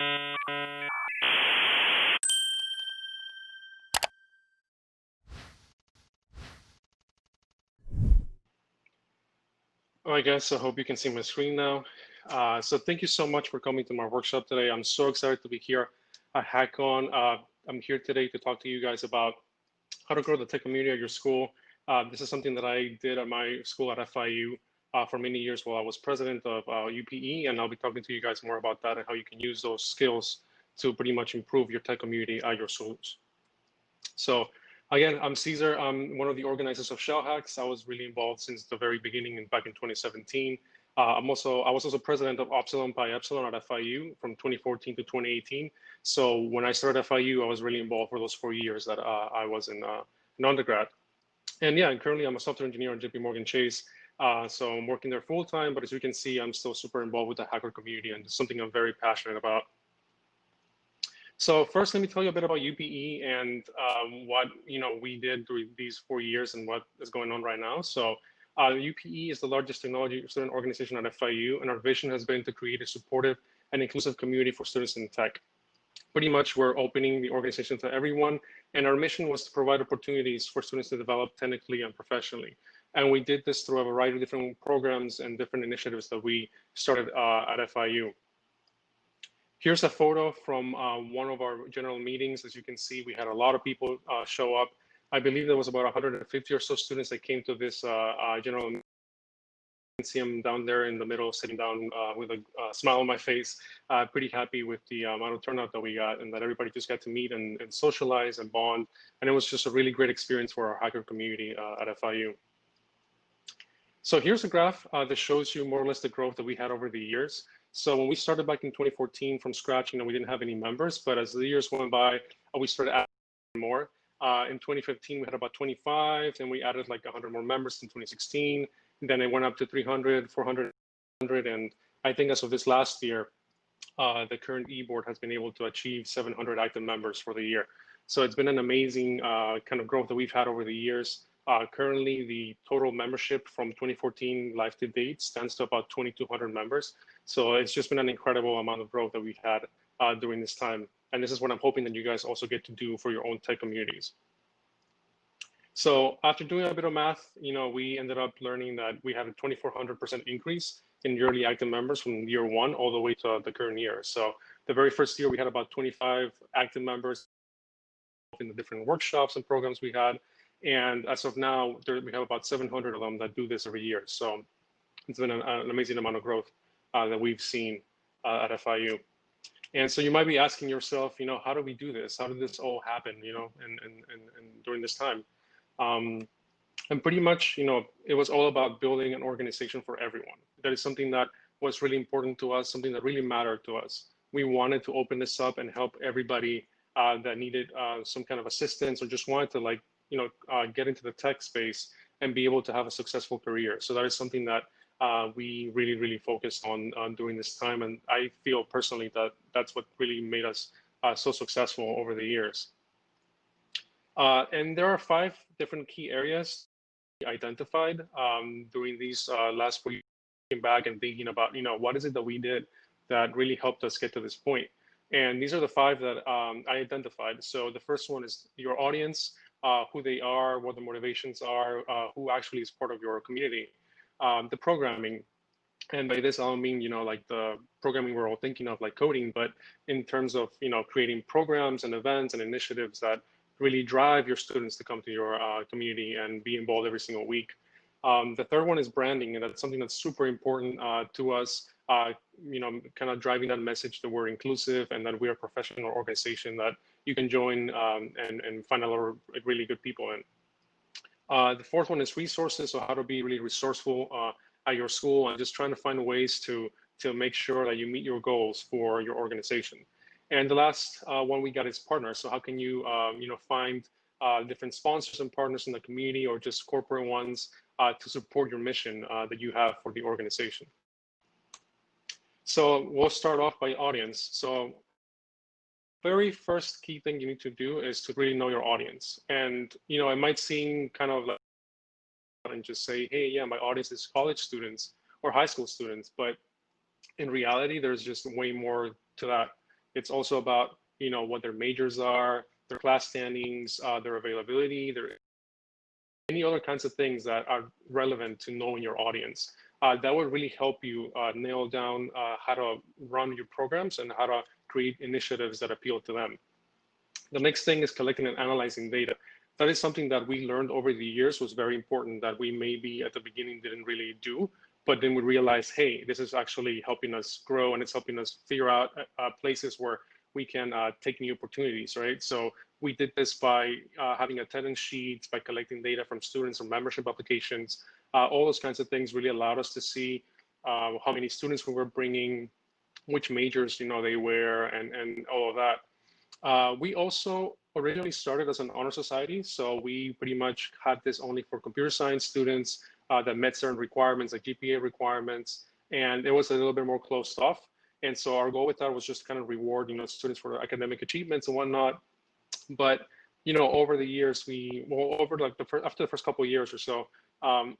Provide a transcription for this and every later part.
I guess I hope you can see my screen now. So thank you so much for coming to my workshop today. I'm so excited to be here at Hackcon. I'm here today to talk to you guys about how to grow the tech community at your school. This is something that I did at my school at FIU for many years while I was president of UPE, and I'll be talking to you guys more about that and how you can use those skills to pretty much improve your tech community at your schools. So again, I'm Cesar. I'm one of the organizers of ShellHacks. I was really involved since the very beginning back in 2017. I was also president of Upsilon Pi Epsilon at FIU from 2014 to 2018. So when I started FIU, I was really involved for those 4 years that I was in undergrad. And yeah, and currently I'm a software engineer at JPMorgan Chase. So I'm working there full time, but as you can see, I'm still super involved with the hacker community, and it's something I'm very passionate about. So first, let me tell you a bit about UPE and what we did through these 4 years and what is going on right now. So UPE is the largest technology student organization at FIU, and our vision has been to create a supportive and inclusive community for students in tech. Pretty much, we're opening the organization to everyone, and our mission was to provide opportunities for students to develop technically and professionally. And we did this through a variety of different programs and different initiatives that we started at FIU. Here's a photo from one of our general meetings. As you can see, we had a lot of people show up. I believe there was about 150 or so students that came to this general meeting. You can see them down there in the middle, sitting down with a smile on my face. Pretty happy with the amount of turnout that we got, and that everybody just got to meet and socialize and bond. And it was just a really great experience for our hacker community at FIU. So here's a graph that shows you more or less the growth that we had over the years. So when we started back in 2014 from scratch, we didn't have any members, but as the years went by, we started adding more. In 2015, we had about 25, then we added like 100 more members in 2016. Then it went up to 300, 400, and I think as of this last year, the current e-board has been able to achieve 700 active members for the year. So it's been an amazing kind of growth that we've had over the years. Currently, the total membership from 2014 live to date stands to about 2,200 members. So it's just been an incredible amount of growth that we've had during this time. And this is what I'm hoping that you guys also get to do for your own tech communities. So after doing a bit of math, we ended up learning that we had a 2,400% increase in yearly active members from year one all the way to the current year. So the very first year, we had about 25 active members in the different workshops and programs we had. And as of now, we have about 700 of them that do this every year. So it's been an amazing amount of growth that we've seen at FIU. And so you might be asking yourself, how do we do this? How did this all happen, and during this time? And pretty much, it was all about building an organization for everyone. That is something that was really important to us, something that really mattered to us. We wanted to open this up and help everybody that needed some kind of assistance or just wanted to get into the tech space and be able to have a successful career. So that is something that we really, really focused on during this time. And I feel personally that that's what really made us so successful over the years. And there are 5 different key areas we identified during these last 4 years, looking back and thinking about, what is it that we did that really helped us get to this point? And these are the 5 that I identified. So the first one is your audience, who they are, what the motivations are, who actually is part of your community, the programming. And by this, I don't mean, like the programming we're all thinking of, like coding, but in terms of, creating programs and events and initiatives that really drive your students to come to your community and be involved every single week. The third one is branding, and that's something that's super important to us, kind of driving that message that we're inclusive and that we're a professional organization that you can join and find a lot of really good people in. The fourth one is resources, so how to be really resourceful at your school and just trying to find ways to make sure that you meet your goals for your organization. And the last one we got is partners. So how can you, find different sponsors and partners in the community or just corporate ones to support your mission that you have for the organization. So we'll start off by audience. So very first key thing you need to do is to really know your audience. And, it might seem kind of like, and just say, hey, yeah, my audience is college students or high school students. But in reality, there's just way more to that. It's also about, what their majors are, their class standings, their availability, their any other kinds of things that are relevant to knowing your audience. That would really help you nail down how to run your programs and how to create initiatives that appeal to them. The next thing is collecting and analyzing data. That is something that we learned over the years was very important that we maybe at the beginning didn't really do, but then we realized, hey, this is actually helping us grow and it's helping us figure out places where we can take new opportunities, right? So we did this by having attendance sheets, by collecting data from students or membership applications. All those kinds of things really allowed us to see how many students we were bringing, which majors they were, and all of that. We also originally started as an honor society, so we pretty much had this only for computer science students that met certain requirements, like GPA requirements, and it was a little bit more closed off. And so our goal with that was just kind of reward, students for academic achievements and whatnot. But over the years, after the first couple of years or so,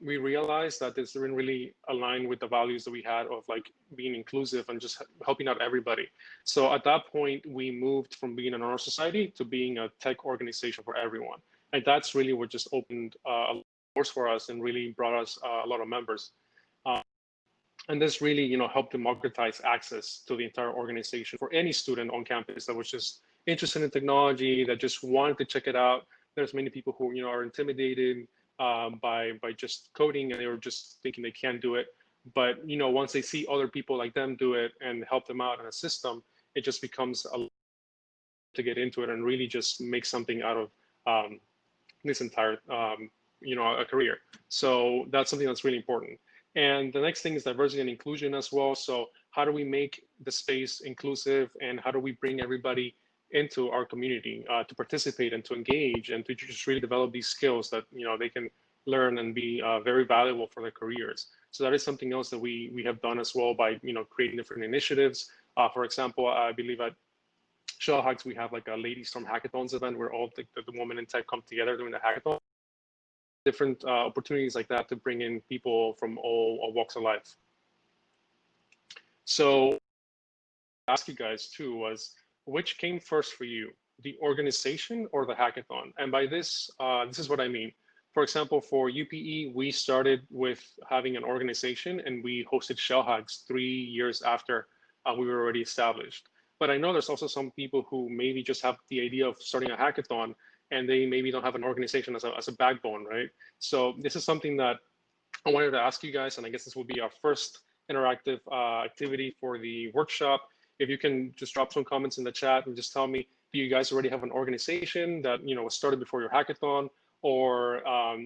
we realized that this didn't really align with the values that we had of like being inclusive and just helping out everybody. So at that point, we moved from being an honor society to being a tech organization for everyone. And that's really what just opened doors for us and really brought us a lot of members. And this really, helped democratize access to the entire organization for any student on campus that was just interested in technology, that just wanted to check it out. There's many people who, are intimidated by just coding and they were just thinking they can't do it. But, once they see other people like them do it and help them out and assist them, it just becomes to get into it and really just make something out of this entire, a career. So that's something that's really important. And the next thing is diversity and inclusion as well. So how do we make the space inclusive and how do we bring everybody into our community to participate and to engage and to just really develop these skills that, they can learn and be very valuable for their careers. So that is something else that we have done as well by, creating different initiatives. For example, I believe at ShellHacks, we have like a Ladies Storm Hackathons event where all the women in tech come together during the hackathon. Different opportunities like that to bring in people from all walks of life. So ask you guys too was, which came first for you, the organization or the hackathon? And by this, this is what I mean. For example, for UPE, we started with having an organization and we hosted ShellHacks 3 years after we were already established. But I know there's also some people who maybe just have the idea of starting a hackathon and they maybe don't have an organization as a backbone, right? So this is something that I wanted to ask you guys, and I guess this will be our first interactive activity for the workshop. If you can just drop some comments in the chat and just tell me, do you guys already have an organization that was started before your hackathon, or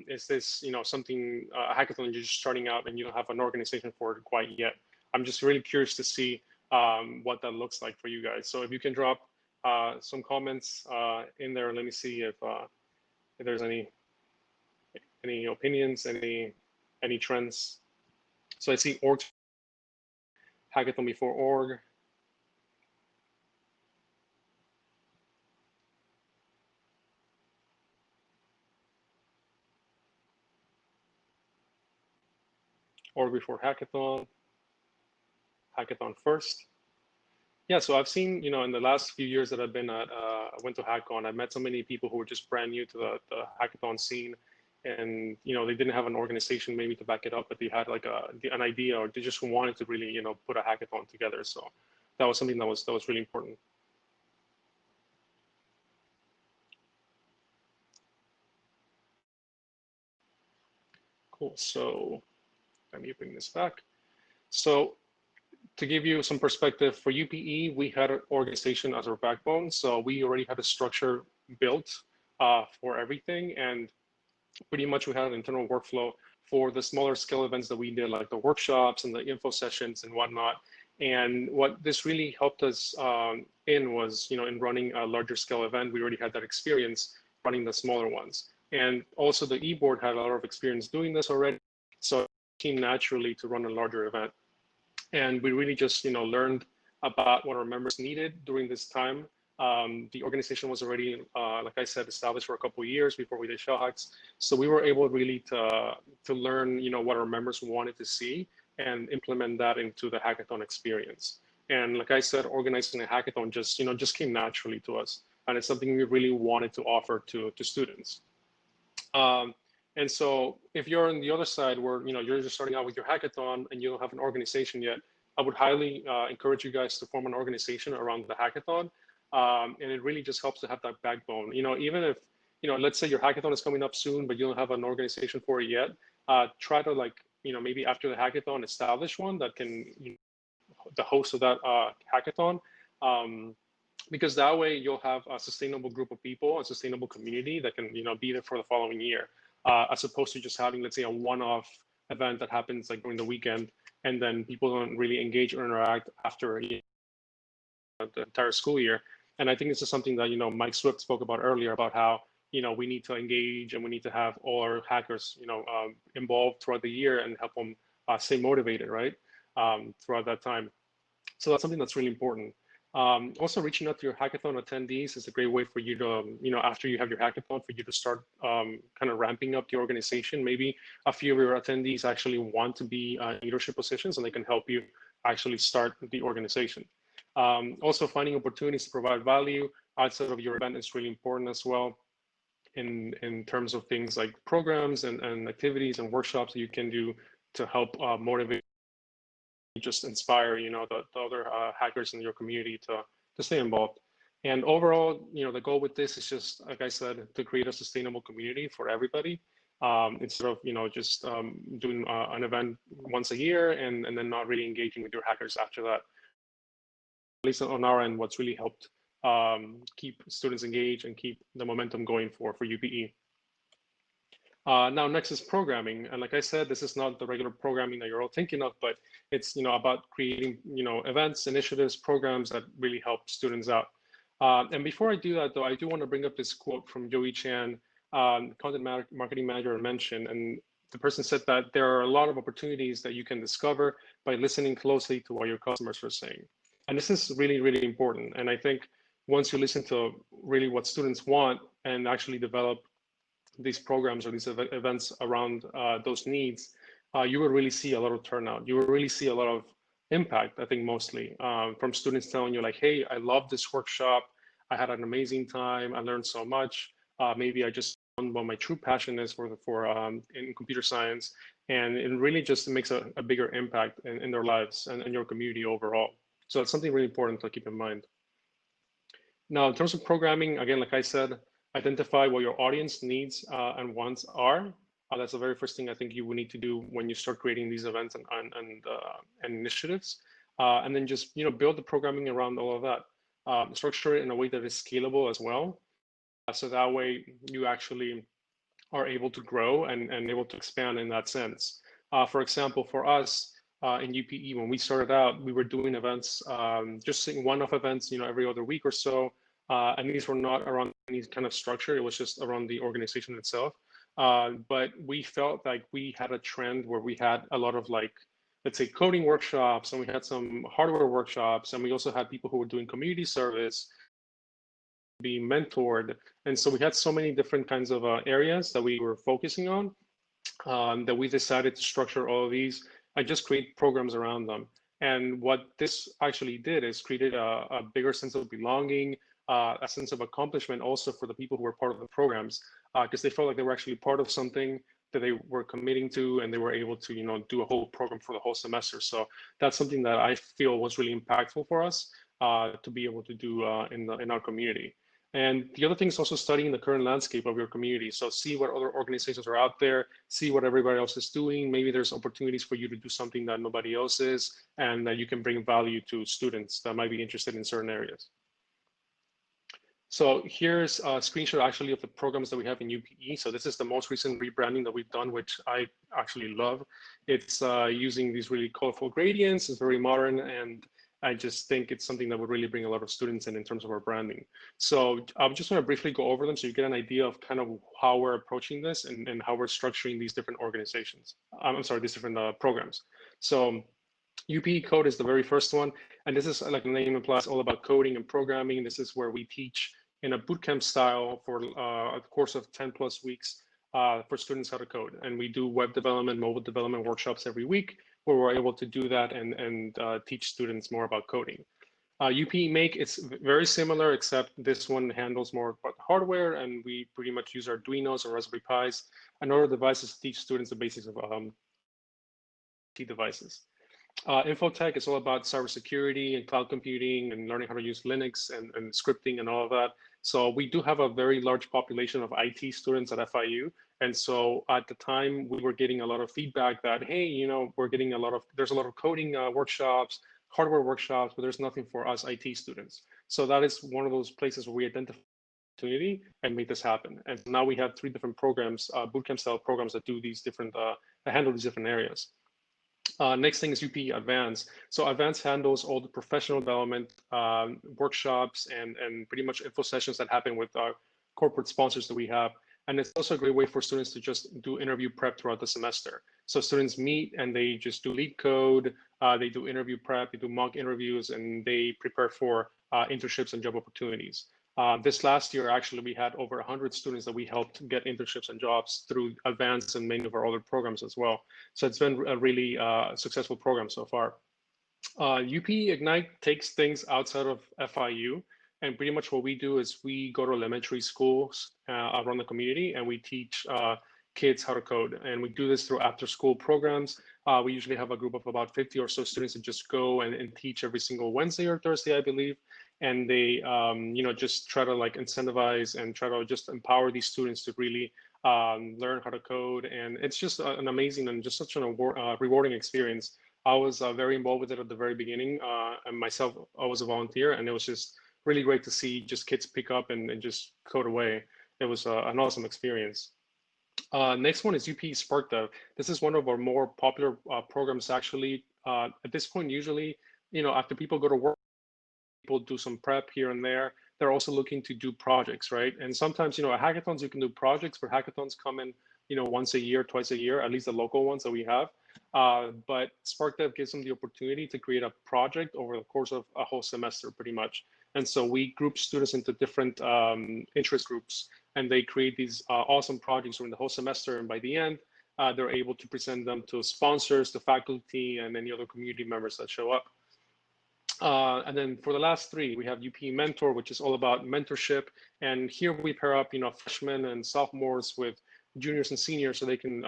is this something a hackathon you're just starting out and you don't have an organization for it quite yet? I'm just really curious to see what that looks like for you guys. So if you can drop some comments in there. Let me see if there's any opinions, any trends. So I see org, hackathon before org. Org before hackathon, hackathon first. Yeah, so I've seen, in the last few years that I've been at, I went to Hackcon, I met so many people who were just brand new to the hackathon scene. And, they didn't have an organization maybe to back it up, but they had like an idea, or they just wanted to really, put a hackathon together. So that was something that was really important. Cool, so let me bring this back. So to give you some perspective, for UPE, we had an organization as our backbone. So we already had a structure built for everything. And pretty much we had an internal workflow for the smaller scale events that we did, like the workshops and the info sessions and whatnot. And what this really helped us in was, in running a larger scale event, we already had that experience running the smaller ones. And also the e-board had a lot of experience doing this already. So it came naturally to run a larger event. And we really just, learned about what our members needed during this time. The organization was already, like I said, established for a couple of years before we did ShellHacks. So we were able really to learn, what our members wanted to see and implement that into the hackathon experience. And like I said, organizing a hackathon just came naturally to us, and it's something we really wanted to offer to students. And so if you're on the other side where you're just starting out with your hackathon and you don't have an organization yet, I would highly encourage you guys to form an organization around the hackathon. And it really just helps to have that backbone. Even if, let's say your hackathon is coming up soon, but you don't have an organization for it yet, try to maybe after the hackathon, establish one that can, the host of that hackathon. Because that way you'll have a sustainable group of people, a sustainable community that can be there for the following year, as opposed to just having, let's say, a one-off event that happens like during the weekend, and then people don't really engage or interact after the entire school year. And I think this is something that Mike Swift spoke about earlier, about how we need to engage and we need to have all our hackers involved throughout the year and help them stay motivated, right, throughout that time. So that's something that's really important. Also, reaching out to your hackathon attendees is a great way for you to, after you have your hackathon, for you to start kind of ramping up the organization. Maybe a few of your attendees actually want to be leadership positions, and they can help you actually start the organization. Also, finding opportunities to provide value outside of your event is really important as well, in terms of things like programs and activities and workshops that you can do to help motivate, just inspire the other hackers in your community to stay involved. And overall, the goal with this is just, like I said, to create a sustainable community for everybody, instead of just doing an event once a year and then not really engaging with your hackers after that. At least on our end, what's really helped keep students engaged and keep the momentum going for UPE. Now, next is programming. And like I said, this is not the regular programming that you're all thinking of, but it's about creating events, initiatives, programs that really help students out. And before I do that, though, I do want to bring up this quote from Joey Chan, content marketing manager, mentioned. And the person said that there are a lot of opportunities that you can discover by listening closely to what your customers are saying. And this is really, really important. And I think once you listen to really what students want and actually develop these programs or these events around those needs, you will really see a lot of turnout. You will really see a lot of impact, I think, mostly from students telling you like, hey, I love this workshop. I had an amazing time. I learned so much. Maybe I just found what my true passion is for in computer science. And it really just makes a bigger impact in their lives and in your community overall. So it's something really important to keep in mind. Now, in terms of programming, again, like I said, identify what your audience needs and wants are. That's the very first thing I think you will need to do when you start creating these events and initiatives. And then just build the programming around all of that. Structure it in a way that is scalable as well. So that way you actually are able to grow and able to expand in that sense. For example, for us in UPE, when we started out, we were doing events, just one-off events, every other week or so. And these were not around any kind of structure. It was just around the organization itself. But we felt like we had a trend where we had a lot of let's say coding workshops, and we had some hardware workshops, and we also had people who were doing community service, being mentored. And so we had so many different kinds of areas that we were focusing on, that we decided to structure all of these and just create programs around them. And what this actually did is created a bigger sense of belonging, a sense of accomplishment also for the people who were part of the programs, because they felt like they were actually part of something that they were committing to, and they were able to do a whole program for the whole semester. So that's something that I feel was really impactful for us to be able to do in our community. And the other thing is also studying the current landscape of your community. So see what other organizations are out there, see what everybody else is doing. Maybe there's opportunities for you to do something that nobody else is, and that you can bring value to students that might be interested in certain areas. So here's a screenshot actually of the programs that we have in UPE. So this is the most recent rebranding that we've done, which I actually love. It's using these really colorful gradients. It's very modern, and I just think it's something that would really bring a lot of students in terms of our branding. So I'm just going to briefly go over them so you get an idea of kind of how we're approaching this and how we're structuring these different organizations. I'm sorry, these different programs. So UPE Code is the very first one. And this is, like the name implies, all about coding and programming. This is where we teach in a bootcamp style for a course of 10+ weeks for students how to code. And we do web development, mobile development workshops every week. where we're able to do that and teach students more about coding. UPE Make, it's very similar, except this one handles more about hardware, and we pretty much use Arduinos or Raspberry Pis and other devices to teach students the basics of IT devices. Infotech is all about cybersecurity and cloud computing and learning how to use Linux and scripting and all of that. So we do have a very large population of IT students at FIU. And so at the time, we were getting a lot of feedback that, hey, we're getting there's a lot of coding workshops, hardware workshops, but there's nothing for us IT students. So that is one of those places where we identify opportunity and make this happen. And now we have 3 different programs, bootcamp style programs that do these different, that handle these different areas. Next thing is UPE Advanced. So Advanced handles all the professional development workshops and pretty much info sessions that happen with our corporate sponsors that we have. And it's also a great way for students to just do interview prep throughout the semester. So students meet and they just do lead code, they do interview prep, they do mock interviews, and they prepare for internships and job opportunities. This last year, actually, we had over 100 students that we helped get internships and jobs through Advanced and many of our other programs as well. So it's been a really successful program so far. UPE Ignite takes things outside of FIU. And pretty much what we do is we go to elementary schools around the community and we teach kids how to code. And we do this through after school programs. We usually have a group of about 50 or so students that just go and teach every single Wednesday or Thursday, I believe. And they, just try to like incentivize and try to just empower these students to really learn how to code. And it's just an amazing and just such an rewarding experience. I was very involved with it at the very beginning. And myself, I was a volunteer, and it was just really great to see just kids pick up and just code away. It was an awesome experience. Next one is UPE Spark Dev. This is one of our more popular programs, actually. At this point, usually, after people go to work, people do some prep here and there. They're also looking to do projects, right? And sometimes, at hackathons, you can do projects, but hackathons come in, once a year, twice a year, at least the local ones that we have. But Spark Dev gives them the opportunity to create a project over the course of a whole semester, pretty much. And so we group students into different interest groups, and they create these awesome projects during the whole semester. And by the end, they're able to present them to sponsors, to faculty, and any other community members that show up. And then for the last 3, we have UPE Mentor, which is all about mentorship. And here we pair up, freshmen and sophomores with juniors and seniors, so they can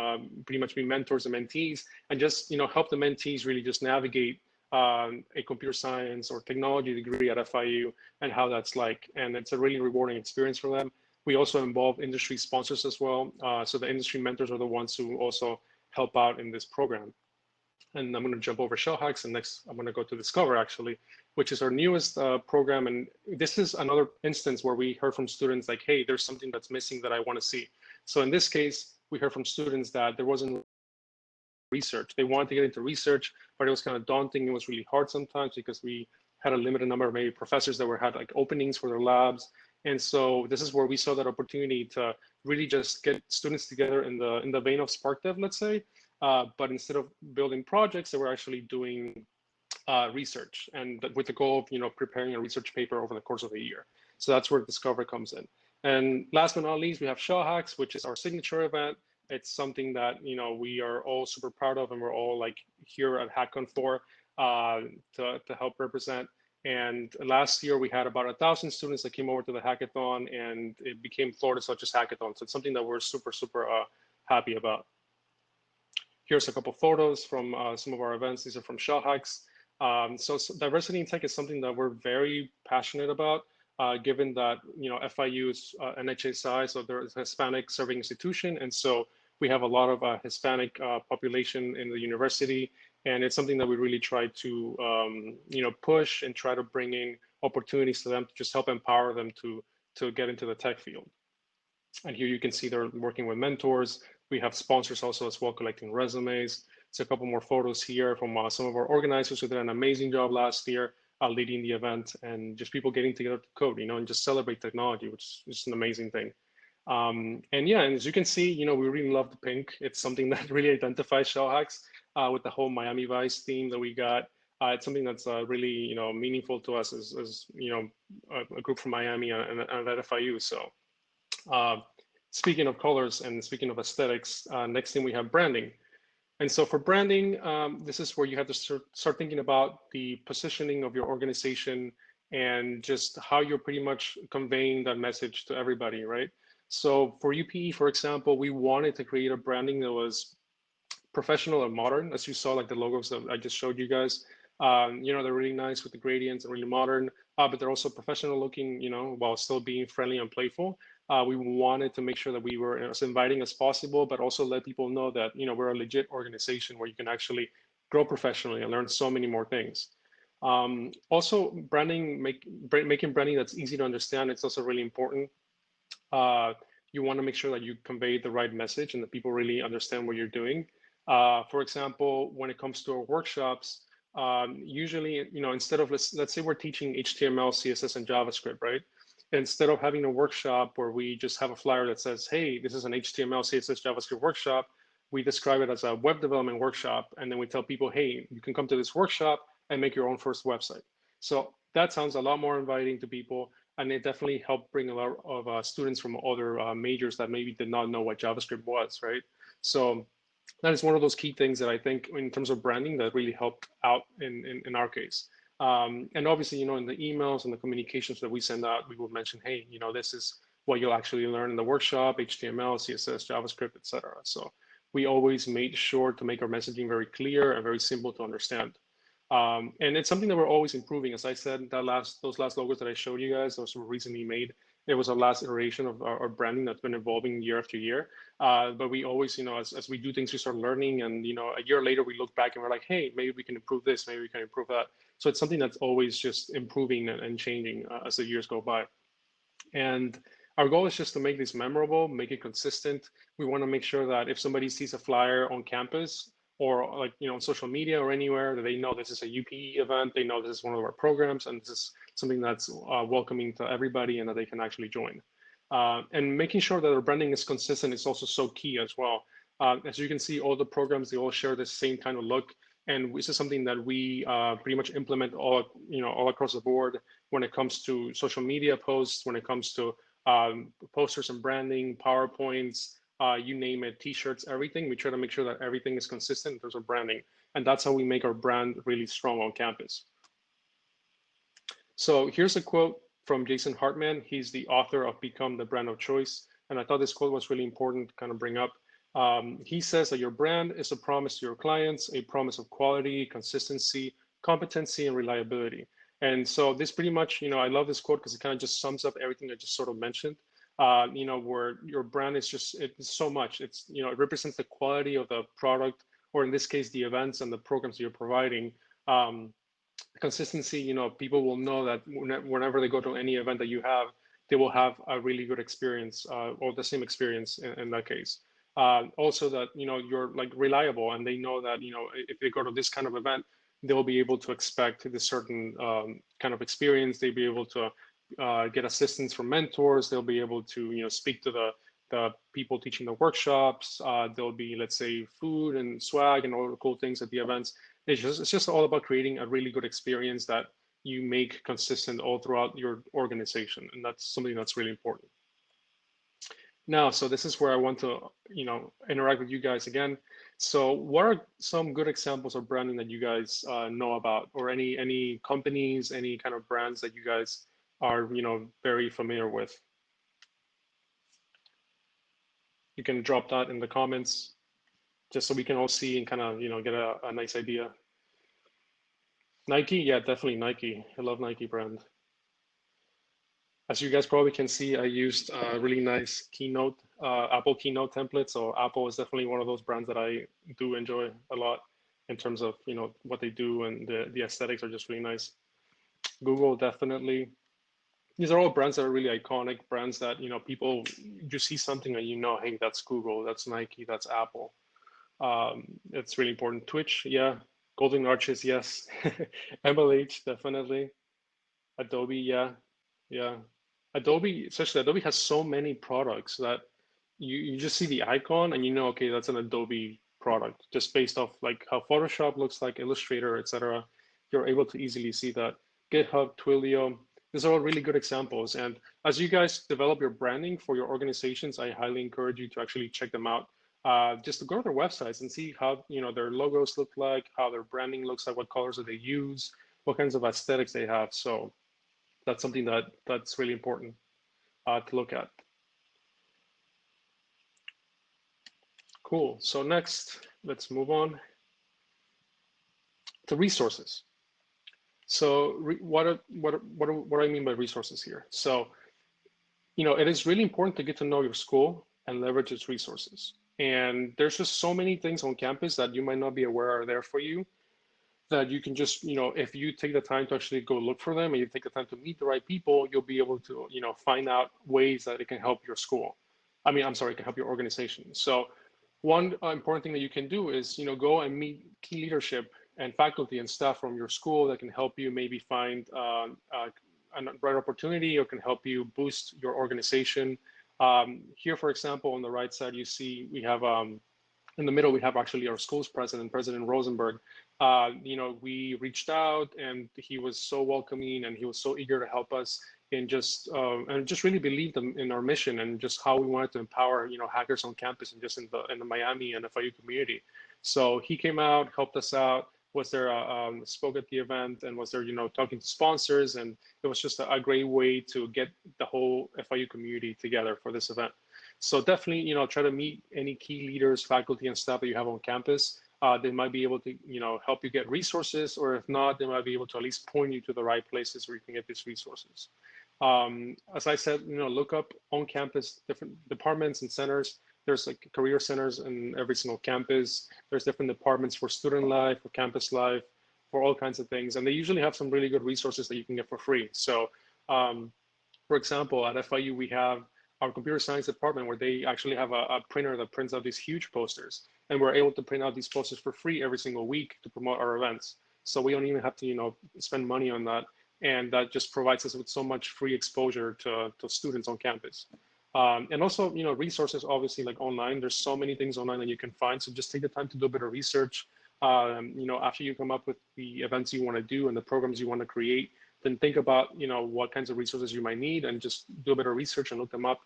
pretty much be mentors and mentees, and just help the mentees really just navigate a computer science or technology degree at FIU and how that's like. And it's a really rewarding experience for them. We also involve industry sponsors as well. So the industry mentors are the ones who also help out in this program. And I'm going to jump over ShellHacks, and next I'm going to go to Discover, actually, which is our newest program. And this is another instance where we heard from students like, hey, there's something that's missing that I want to see. So in this case, we heard from students that there wasn't research. They wanted to get into research, but it was kind of daunting. It was really hard sometimes because we had a limited number of maybe professors that had like openings for their labs. And so this is where we saw that opportunity to really just get students together in the vein of Spark Dev, let's say. But instead of building projects, they were actually doing research, and with the goal of preparing a research paper over the course of a year. So that's where Discover comes in. And last but not least, we have ShellHacks, which is our signature event. It's something that we are all super proud of, and we're all like here at Hackcon for to help represent. And last year we had about 1,000 students that came over to the hackathon, and it became Florida's largest hackathon. So it's something that we're super happy about. Here's a couple photos from some of our events. These are from ShellHacks. So diversity in tech is something that we're very passionate about, given that FIU is NHSI, so there is a Hispanic serving institution, and so we have a lot of Hispanic population in the university, and it's something that we really try to push and try to bring in opportunities to them to just help empower them to get into the tech field. And here you can see they're working with mentors. We have sponsors also as well, collecting resumes. So a couple more photos here from some of our organizers who did an amazing job last year leading the event, and just people getting together to code, and just celebrate technology, which is an amazing thing. And yeah, and as you can see, we really love the pink. It's something that really identifies ShellHacks with the whole Miami Vice theme that we got. It's something that's really, meaningful to us as a group from Miami and at FIU. So speaking of colors and speaking of aesthetics, next thing we have branding. And so for branding, this is where you have to start thinking about the positioning of your organization and just how you're pretty much conveying that message to everybody, right? So for UPE, for example, we wanted to create a branding that was professional and modern, as you saw, like the logos that I just showed you guys. They're really nice with the gradients and really modern, but they're also professional looking, while still being friendly and playful. We wanted to make sure that we were as inviting as possible, but also let people know that, we're a legit organization where you can actually grow professionally and learn so many more things. Also, making branding that's easy to understand, it's also really important. You want to make sure that you convey the right message and that people really understand what you're doing. For example, when it comes to our workshops, usually, instead of let's say we're teaching HTML, CSS, and JavaScript, right? Instead of having a workshop where we just have a flyer that says, "Hey, this is an HTML, CSS, JavaScript workshop," we describe it as a web development workshop, and then we tell people, "Hey, you can come to this workshop and make your own first website." So that sounds a lot more inviting to people, and it definitely helped bring a lot of students from other majors that maybe did not know what JavaScript was, right? So that is one of those key things that I think in terms of branding that really helped out in our case. And obviously, in the emails and the communications that we send out, we will mention, hey, this is what you'll actually learn in the workshop, HTML, CSS, JavaScript, etc. So we always made sure to make our messaging very clear and very simple to understand. And it's something that we're always improving. As I said, those last logos that I showed you guys, those were recently made. It was a last iteration of our branding that's been evolving year after year. But we always, as we do things, we start learning. And, a year later, we look back and we're like, hey, maybe we can improve this, maybe we can improve that. So it's something that's always just improving and changing as the years go by. And our goal is just to make this memorable, make it consistent. We want to make sure that if somebody sees a flyer on campus or like, on social media or anywhere, that they know this is a UPE event, they know this is one of our programs, and this is something that's welcoming to everybody and that they can actually join. And making sure that our branding is consistent is also so key as well. As you can see, all the programs, they all share the same kind of look. And this is something that we pretty much implement all across the board when it comes to social media posts, when it comes to posters and branding, PowerPoints, you name it, T-shirts, everything. We try to make sure that everything is consistent in terms of branding. And that's how we make our brand really strong on campus. So here's a quote from Jason Hartman. He's the author of Become the Brand of Choice. And I thought this quote was really important to kind of bring up. He says that your brand is a promise to your clients, a promise of quality, consistency, competency, and reliability. And so this pretty much, I love this quote because it kind of just sums up everything I just sort of mentioned. Where your brand is it's so much. It's, it represents the quality of the product, or in this case, the events and the programs you're providing. Consistency, people will know that whenever they go to any event that you have, they will have a really good experience or the same experience in that case. Also that, you're like reliable, and they know that, if they go to this kind of event, they'll be able to expect this certain kind of experience. They'll be able to get assistance from mentors. They'll be able to, speak to the people teaching the workshops. There'll be, let's say, food and swag and all the cool things at the events. It's just all about creating a really good experience that you make consistent all throughout your organization. And that's something that's really important. Now, so this is where I want to, interact with you guys again. So what are some good examples of branding that you guys know about, or any companies, any kind of brands that you guys are, very familiar with? You can drop that in the comments just so we can all see and kind of, get a nice idea. Nike, yeah, definitely Nike. I love Nike brand. As you guys probably can see, I used a really nice Keynote, Apple Keynote template. So Apple is definitely one of those brands that I do enjoy a lot in terms of, what they do, and the aesthetics are just really nice. Google, definitely. These are all brands that are really iconic, brands that, people, you see something and hey, that's Google, that's Nike, that's Apple. It's really important. Twitch, yeah. Golden Arches, yes. MLH, definitely. Adobe, yeah. Adobe, especially Adobe, has so many products that you just see the icon and okay, that's an Adobe product, just based off like how Photoshop looks like, Illustrator, etc. You're able to easily see that. GitHub, Twilio, these are all really good examples. And as you guys develop your branding for your organizations, I highly encourage you to actually check them out. just to go to their websites and see how their logos look like, how their branding looks like, what colors do they use, what kinds of aesthetics they have. So that's something that's really important to look at. Cool. So next, let's move on to resources. So what do I mean by resources here? So it is really important to get to know your school and leverage its resources. And there's just so many things on campus that you might not be aware are there for you, that you can just, if you take the time to actually go look for them and you take the time to meet the right people, you'll be able to, find out ways that it can help your school. I'm sorry, it can help your organization. So one important thing that you can do is, go and meet key leadership and faculty and staff from your school that can help you maybe find a right opportunity or can help you boost your organization. Here, for example, on the right side, you see we have in the middle, we have actually our school's president, President Rosenberg. We reached out and he was so welcoming and he was so eager to help us and just really believed in our mission and just how we wanted to empower, hackers on campus and just in the Miami and FIU community. So he came out, helped us out, was there, spoke at the event and was there, talking to sponsors. And it was just a great way to get the whole FIU community together for this event. So definitely, try to meet any key leaders, faculty, and staff that you have on campus. They might be able to, help you get resources, or if not, they might be able to at least point you to the right places where you can get these resources. As I said, look up on campus different departments and centers. There's like career centers in every single campus. There's different departments for student life, for campus life, for all kinds of things. And they usually have some really good resources that you can get for free. So, for example, at FIU, we have our computer science department where they actually have a printer that prints out these huge posters. And we're able to print out these posters for free every single week to promote our events. So we don't even have to, spend money on that. And that just provides us with so much free exposure to students on campus. And also, resources, obviously, like online, there's so many things online that you can find. So just take the time to do a bit of research. After you come up with the events you want to do and the programs you want to create, then think about, what kinds of resources you might need and just do a bit of research and look them up.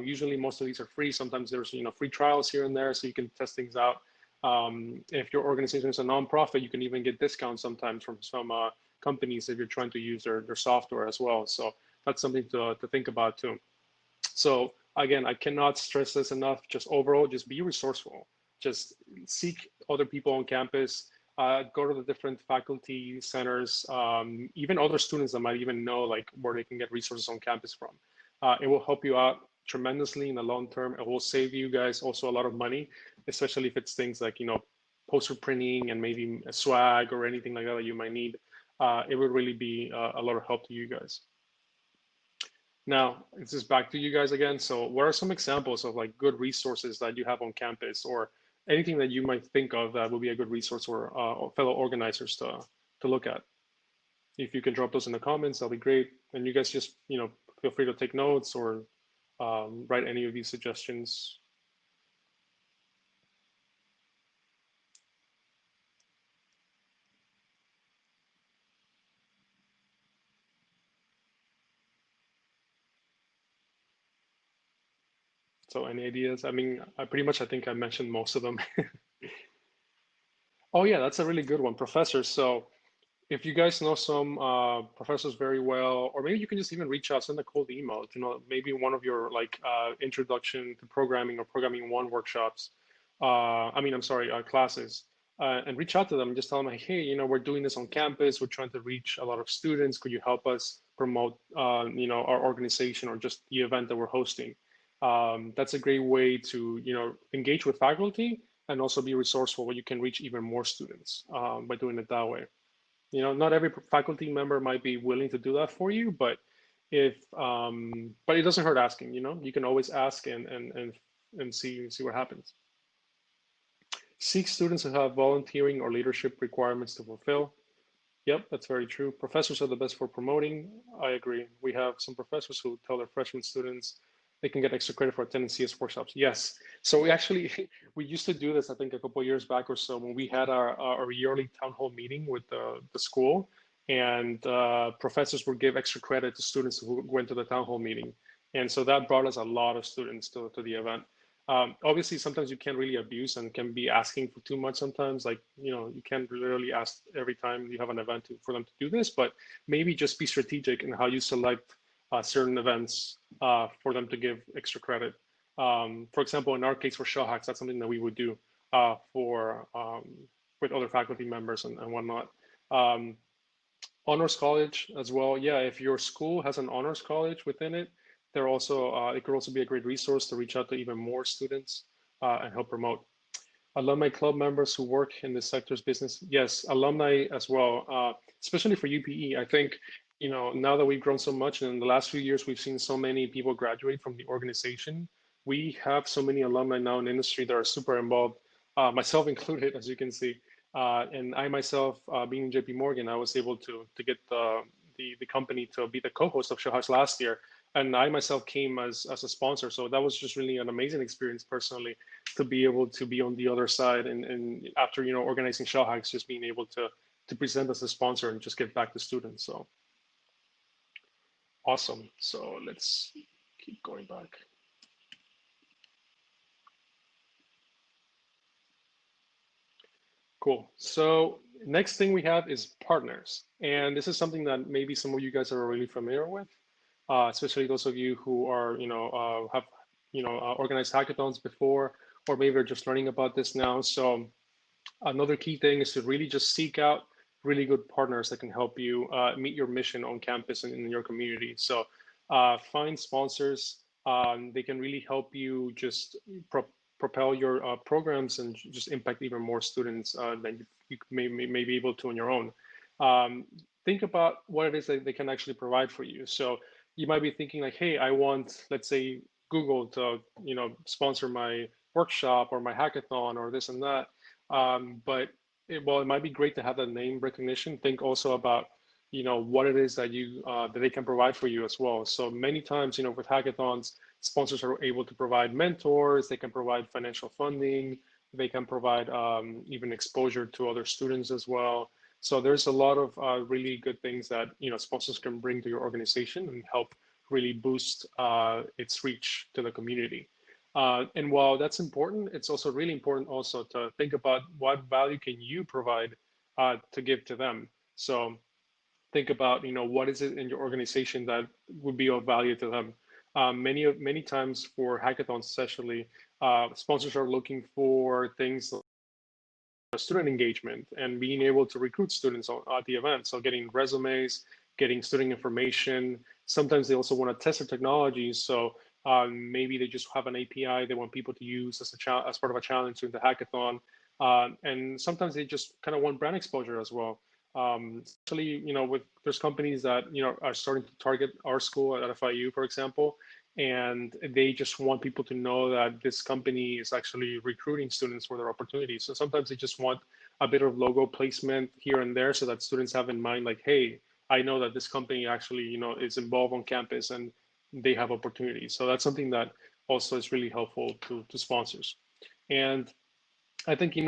Usually most of these are free. Sometimes there's, free trials here and there so you can test things out. If your organization is a nonprofit, you can even get discounts sometimes from some companies if you're trying to use their software as well. So that's something to think about too. So again, I cannot stress this enough. Just overall, just be resourceful. Just seek other people on campus. Go to the different faculty centers, even other students that might even know like where they can get resources on campus from. It will help you out tremendously in the long term. It will save you guys also a lot of money, especially if it's things like, poster printing and maybe a swag or anything like that you might need. It would really be a lot of help to you guys. Now, this is back to you guys again. So what are some examples of like good resources that you have on campus or anything that you might think of that would be a good resource for fellow organizers to look at? If you can drop those in the comments, that'll be great. And you guys just, feel free to take notes or write any of these suggestions. So any ideas? I mean, I think I mentioned most of them. Oh yeah, that's a really good one, professors. So if you guys know some professors very well, or maybe you can just even reach out, send a cold email to maybe one of your like introduction to programming or programming one workshops. Classes, and reach out to them and just tell them, like, hey, we're doing this on campus. We're trying to reach a lot of students. Could you help us promote, our organization or just the event that we're hosting? That's a great way to, engage with faculty and also be resourceful where you can reach even more students by doing it that way. Not every faculty member might be willing to do that for you, but but it doesn't hurt asking. You can always ask and see what happens. Seek students who have volunteering or leadership requirements to fulfill. Yep, that's very true. Professors are the best for promoting. I agree. We have some professors who tell their freshman students they can get extra credit for attending CS workshops. Yes. So we actually, we used to do this, I think a couple of years back or so when we had our yearly town hall meeting with the school, and professors would give extra credit to students who went to the town hall meeting. And so that brought us a lot of students to the event. Obviously, sometimes you can't really abuse and can be asking for too much sometimes. Like, you can't literally ask every time you have an event for them to do this, but maybe just be strategic in how you select certain events for them to give extra credit. For example, in our case for ShellHacks, that's something that we would do for with other faculty members and whatnot. Um, Honors college as well. Yeah, if your school has an honors college within it, they're also it could also be a great resource to reach out to even more students and help promote. Alumni club members who work in the sector's business. Yes, alumni as well, especially for UPE. I think, now that we've grown so much and in the last few years, we've seen so many people graduate from the organization. We have so many alumni now in the industry that are super involved, myself included, as you can see. And I myself, being in JP Morgan, I was able to get the company to be the co-host of ShellHacks last year. And I myself came as a sponsor. So that was just really an amazing experience personally to be able to be on the other side and after organizing ShellHacks, just being able to present as a sponsor and just get back to students. So awesome. So let's keep going back. Cool. So next thing we have is partners. And this is something that maybe some of you guys are really familiar with, especially those of you who are, have, organized hackathons before, or maybe are just learning about this now. So another key thing is to really just seek out really good partners that can help you meet your mission on campus and in your community. So find sponsors. They can really help you just propel your programs and just impact even more students than you may be able to on your own. Think about what it is that they can actually provide for you. So you might be thinking like, hey, I want, let's say, Google to sponsor my workshop or my hackathon or this and that. But while it might be great to have that name recognition, think also about what it is that that they can provide for you as well. So many times, with hackathons, sponsors are able to provide mentors, they can provide financial funding, they can provide even exposure to other students as well. So there's a lot of really good things that sponsors can bring to your organization and help really boost its reach to the community. And while that's important, it's also really important also to think about what value can you provide to give to them. So think about what is it in your organization that would be of value to them. Many times for hackathons, especially, sponsors are looking for things like student engagement and being able to recruit students at the event. So getting resumes, getting student information. Sometimes they also want to test their technologies. So maybe they just have an API they want people to use as part of a challenge during the hackathon. And sometimes they just kind of want brand exposure as well. Especially, there's companies that, are starting to target our school at FIU, for example, and they just want people to know that this company is actually recruiting students for their opportunities. So sometimes they just want a bit of logo placement here and there so that students have in mind, like, hey, I know that this company actually, is involved on campus and they have opportunities. So that's something that also is really helpful to sponsors. And I think, in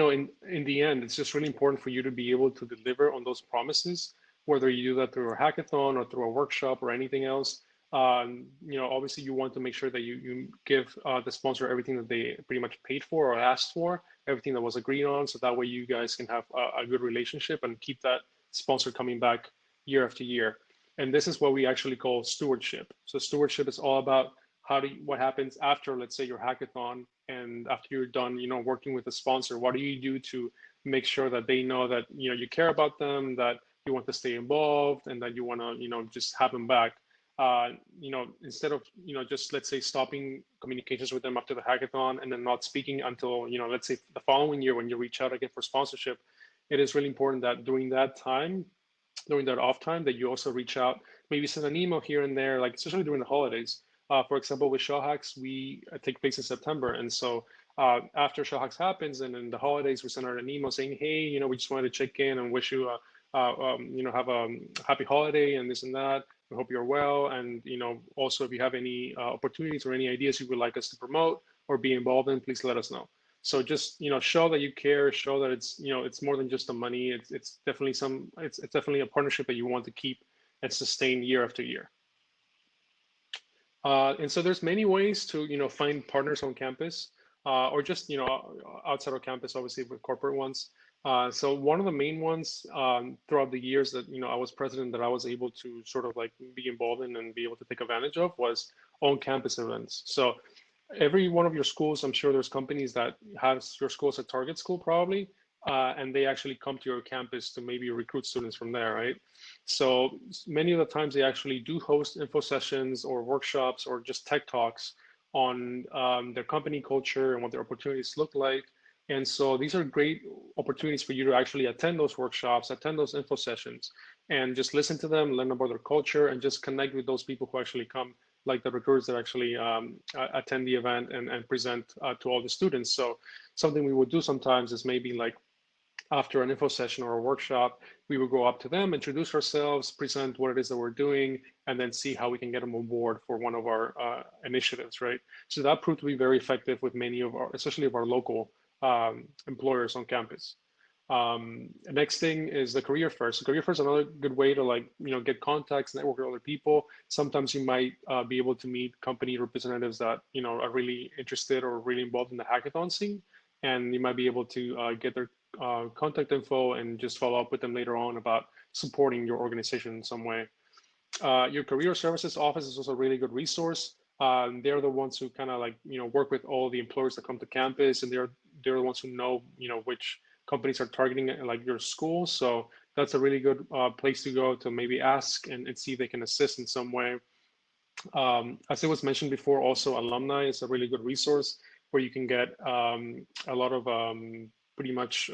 the end, it's just really important for you to be able to deliver on those promises, whether you do that through a hackathon or through a workshop or anything else. Obviously you want to make sure that you give the sponsor everything that they pretty much paid for or asked for, everything that was agreed on. So that way you guys can have a good relationship and keep that sponsor coming back year after year. And this is what we actually call stewardship. So stewardship is all about what happens after, let's say, your hackathon, and after you're done, working with the sponsor. What do you do to make sure that they know that you care about them, that you want to stay involved, and that you want to just have them back. Instead of just, let's say, stopping communications with them after the hackathon and then not speaking until let's say the following year when you reach out again for sponsorship. It is really important that during that time, during that off time, that you also reach out, maybe send an email here and there, like especially during the holidays. For example, with ShellHacks, we take place in September, and so after ShellHacks happens and in the holidays, we send out an email saying, hey, we just wanted to check in and wish you have a happy holiday and this and that. We hope you're well, and also if you have any opportunities or any ideas you would like us to promote or be involved in, please let us know. So just show that you care, show that it's more than just the money. It's definitely it's definitely a partnership that you want to keep and sustain year after year. And so there's many ways to find partners on campus. or just, outside of campus, obviously with corporate ones. So one of the main ones throughout the years that, I was president, that I was able to sort of like be involved in and be able to take advantage of was on-campus events. So every one of your schools, I'm sure there's companies that has your school as a target school probably, and they actually come to your campus to maybe recruit students from there, right? So many of the times they actually do host info sessions or workshops or just tech talks on their company culture and what their opportunities look like. And so these are great opportunities for you to actually attend those workshops, attend those info sessions, and just listen to them, learn about their culture, and just connect with those people who actually come, like the recruiters that actually attend the event and present to all the students. So something we would do sometimes is maybe like after an info session or a workshop, we would go up to them, introduce ourselves, present what it is that we're doing, and then see how we can get them on board for one of our initiatives, right? So that proved to be very effective with many of our, especially of our local employers on campus. Next thing is the career fairs. So career fairs is another good way to get contacts, network with other people. Sometimes you might be able to meet company representatives that are really interested or really involved in the hackathon scene, and you might be able to get their contact info and just follow up with them later on about supporting your organization in some way. Your career services office is also a really good resource. They're the ones who kind of work with all the employers that come to campus, and they're the ones who know which companies are targeting like your school. So that's a really good place to go to maybe ask and see if they can assist in some way. As it was mentioned before, also alumni is a really good resource where you can get a lot of pretty much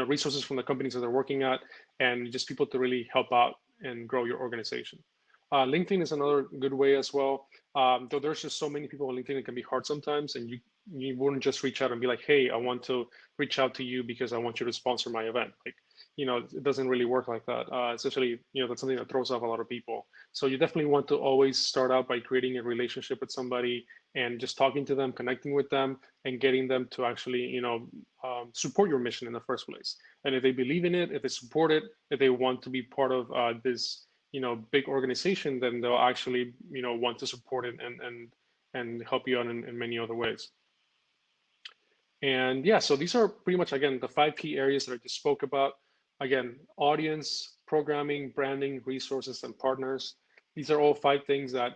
resources from the companies that they're working at, and just people to really help out and grow your organization. LinkedIn is another good way as well. Though there's just so many people on LinkedIn, it can be hard sometimes, and you wouldn't just reach out and be like, hey, I want to reach out to you because I want you to sponsor my event. Like, it doesn't really work like that. Especially, that's something that throws off a lot of people. So you definitely want to always start out by creating a relationship with somebody and just talking to them, connecting with them, and getting them to actually, support your mission in the first place. And if they believe in it, if they support it, if they want to be part of this, big organization, then they'll actually, want to support it and help you out in many other ways. And yeah, so these are pretty much, again, the 5 key areas that I just spoke about. Again, audience, programming, branding, resources, and partners. These are all 5 things that,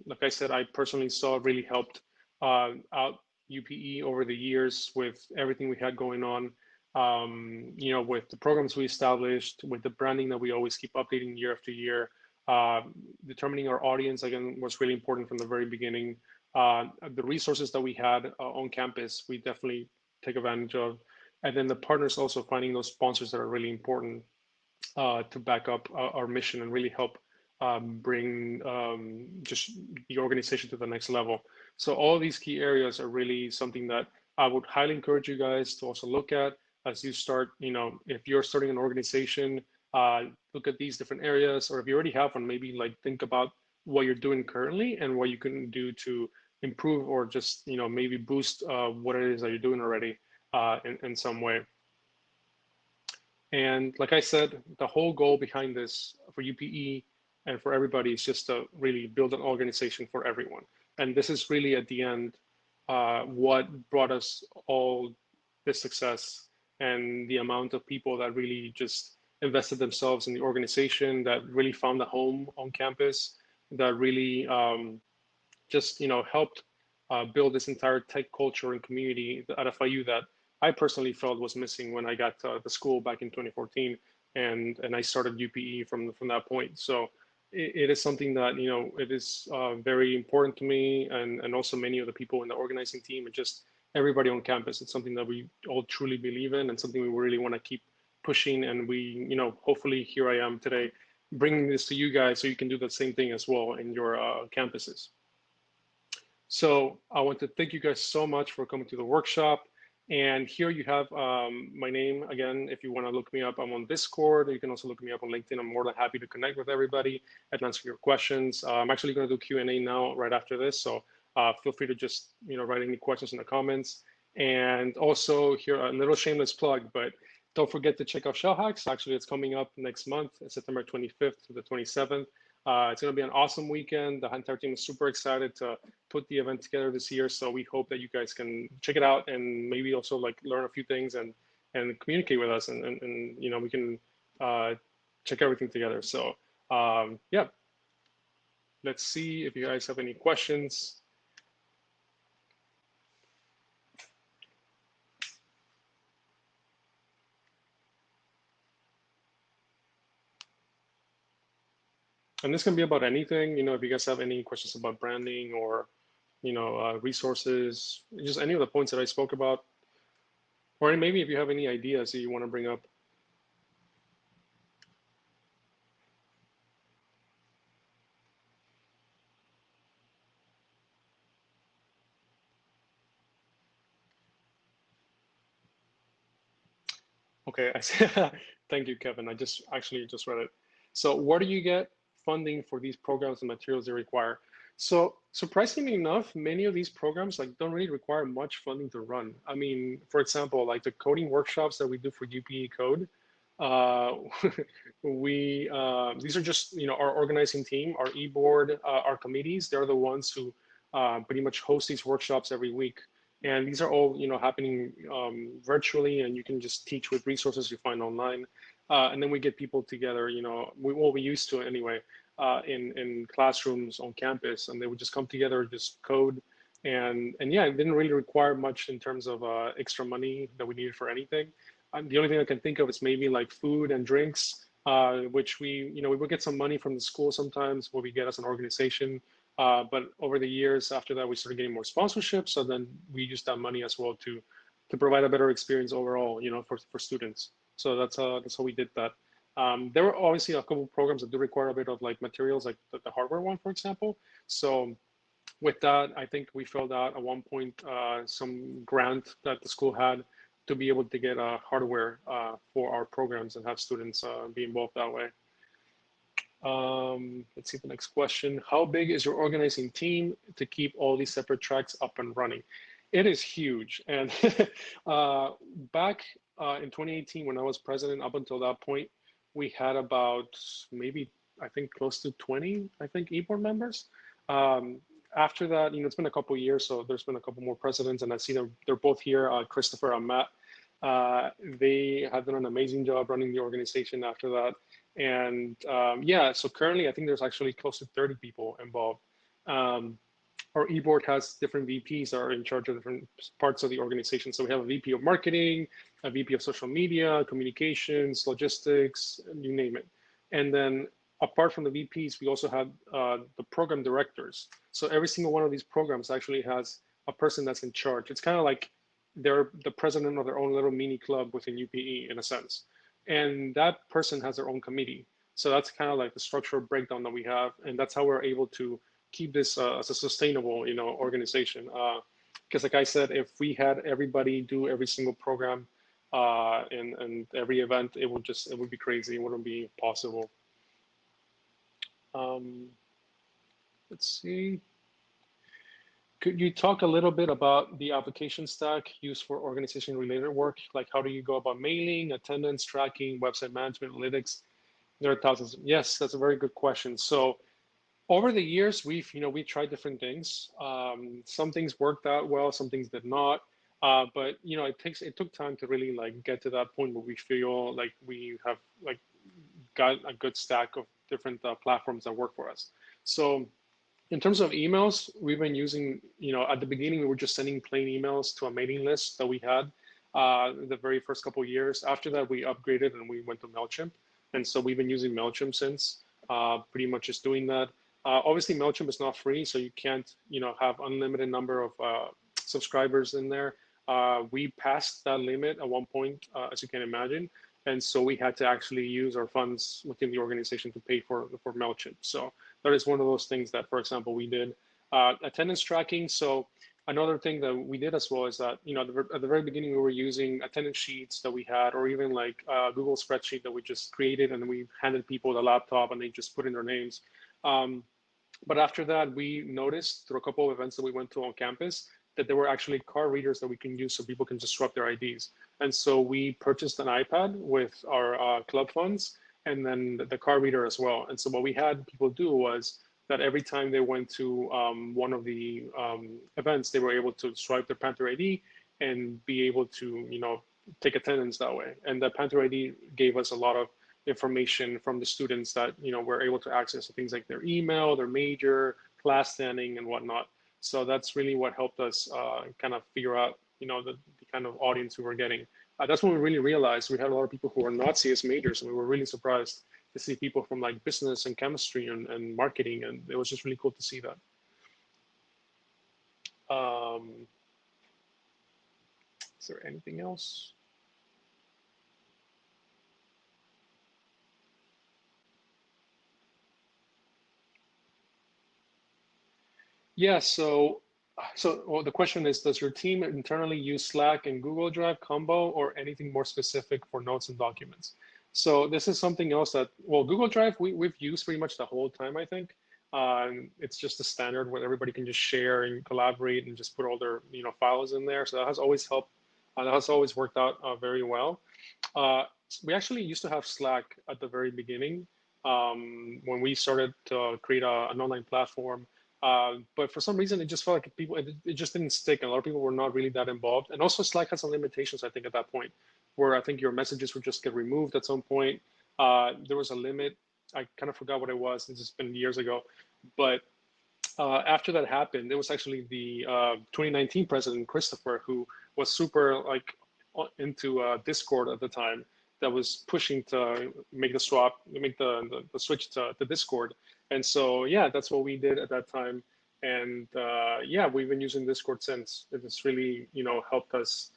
like I said, I personally saw really helped out UPE over the years with everything we had going on, with the programs we established, with the branding that we always keep updating year after year. Determining our audience, again, was really important from the very beginning. The resources that we had on campus, we definitely take advantage of. And then the partners, also finding those sponsors that are really important to back up our mission and really help bring just the organization to the next level. So all these key areas are really something that I would highly encourage you guys to also look at as you start, if you're starting an organization, look at these different areas, or if you already have one, maybe think about what you're doing currently and what you can do to improve or just, maybe boost what it is that you're doing already in some way. And like I said, the whole goal behind this for UPE and for everybody is just to really build an organization for everyone. And this is really at the end what brought us all this success, and the amount of people that really just invested themselves in the organization, that really found a home on campus, that really just helped build this entire tech culture and community at FIU that I personally felt was missing when I got to the school back in 2014, and I started UPE from that point. So it is something that it is very important to me, and also many of the people in the organizing team and just everybody on campus. It's something that we all truly believe in, and something we really want to keep pushing. And we, hopefully here I am today, bringing this to you guys so you can do the same thing as well in your campuses. So I want to thank you guys so much for coming to the workshop. And here you have my name. Again, if you want to look me up, I'm on Discord. You can also look me up on LinkedIn. I'm more than happy to connect with everybody and answer your questions. I'm actually going to do Q&A now right after this. So feel free to just write any questions in the comments. And also here, a little shameless plug, but don't forget to check out ShellHacks. Actually, it's coming up next month, September 25th to the 27th. It's going to be an awesome weekend. The entire team is super excited to put the event together this year. So we hope that you guys can check it out and maybe also like learn a few things and communicate with us and you know, we can check everything together. So yeah, let's see if you guys have any questions. And this can be about anything, you know, if you guys have any questions about branding or, you know, resources, just any of the points that I spoke about, or maybe if you have any ideas that you want to bring up. Okay, I see. Thank you, Kevin. I just actually just read it. So where do you get funding for these programs and materials they require? So surprisingly enough, many of these programs like don't really require much funding to run. I mean, for example, like the coding workshops that we do for UPE Code, uh, we these are just, you know, our organizing team, our e-board, our committees. They're the ones who pretty much host these workshops every week. And these are all, you know, happening virtually, and you can just teach with resources you find online. And then we get people together, you know, what we used to anyway, in classrooms on campus, and they would just come together, just code, and yeah, it didn't really require much in terms of extra money that we needed for anything. The only thing I can think of is maybe like food and drinks, which we, you know, we would get some money from the school sometimes, what we get as an organization. But over the years after that, we started getting more sponsorships. So then we used that money as well to provide a better experience overall, you know, for students. So that's how we did that. There were obviously a couple of programs that do require a bit of like materials, like the hardware one, for example. So with that, I think we filled out at one point some grant that the school had to be able to get hardware for our programs and have students be involved that way. Let's see the next question. How big is your organizing team to keep all these separate tracks up and running? It is huge. And back in 2018, when I was president, up until that point, we had about maybe, I think, close to 20, I think, e-board members. After that, you know, it's been a couple of years, so there's been a couple more presidents, and I see them, they're both here, Christopher and Matt. They have done an amazing job running the organization after that. And yeah, so currently I think there's actually close to 30 people involved. Our e-board has different VPs that are in charge of different parts of the organization. So we have a VP of marketing, a VP of social media, communications, logistics, you name it. And then apart from the VPs, we also have the program directors. So every single one of these programs actually has a person that's in charge. It's kind of like they're the president of their own little mini club within UPE in a sense. And that person has their own committee. So that's kind of like the structural breakdown that we have. And that's how we're able to keep this as a sustainable, you know, organization. Because like I said, if we had everybody do every single program and every event, it would be crazy. It wouldn't be possible. Let's see. Could you talk a little bit about the application stack used for organization related work? Like how do you go about mailing, attendance, tracking, website management, analytics? There are thousands. Yes, that's a very good question. So over the years, we tried different things. Some things worked out well, some things did not. But you know, it took time to really like get to that point where we feel like we have like got a good stack of different platforms that work for us. So in terms of emails, we've been using, you know, at the beginning, we were just sending plain emails to a mailing list that we had the very first couple of years. After that, we upgraded and we went to MailChimp. And so we've been using MailChimp since, pretty much just doing that. Obviously, MailChimp is not free, so you can't, you know, have unlimited number of subscribers in there. We passed that limit at one point, as you can imagine. And so we had to actually use our funds within the organization to pay for MailChimp. So that is one of those things that, for example, we did. Attendance tracking. So another thing that we did as well is that, you know, at the very beginning, we were using attendance sheets that we had, or even like Google spreadsheet that we just created, and we handed people the laptop and they just put in their names. But after that, we noticed through a couple of events that we went to on campus that there were actually card readers that we can use so people can just swap their IDs. And so we purchased an iPad with our club funds, and then the card reader as well. And so what we had people do was that every time they went to one of the events, they were able to swipe their Panther ID and be able to, take attendance that way. And the Panther ID gave us a lot of information from the students that, were able to access things like their email, their major, class standing, and whatnot. So that's really what helped us kind of figure out, the kind of audience we were getting. That's when we really realized we had a lot of people who were not CS majors, and we were really surprised to see people from like business and chemistry and marketing, and it was just really cool to see that. Is there anything else? Yeah, well, the question is, does your team internally use Slack and Google Drive combo or anything more specific for notes and documents? So this is something else that, well, Google Drive, we've used pretty much the whole time, I think. It's just a standard where everybody can just share and collaborate and just put all their, files in there. So that has always helped. That has always worked out very well. We actually used to have Slack at the very beginning when we started to create an online platform. But for some reason, it just felt like it just didn't stick. And a lot of people were not really that involved. And also Slack has some limitations, I think, at that point, where I think your messages would just get removed at some point. There was a limit. I kind of forgot what it was. This has been years ago. But after that happened, it was actually the 2019 president, Christopher, who was super like into Discord at the time, that was pushing to make the swap, make the switch to Discord. And so, yeah, that's what we did at that time. And yeah, we've been using Discord since. It's really, helped us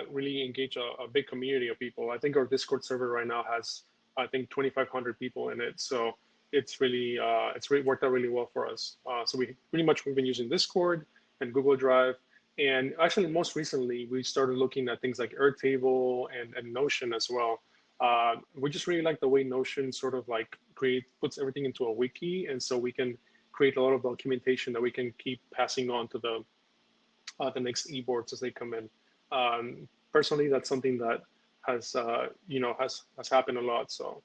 really engage a big community of people. I think our Discord server right now has, I think, 2,500 people in it. So it's really worked out really well for us. So we've been using Discord and Google Drive. And actually, most recently, we started looking at things like Airtable and Notion as well. We just really like the way Notion sort of like puts everything into a wiki, and so we can create a lot of documentation that we can keep passing on to the next e-boards as they come in. Personally, that's something that has has happened a lot. So.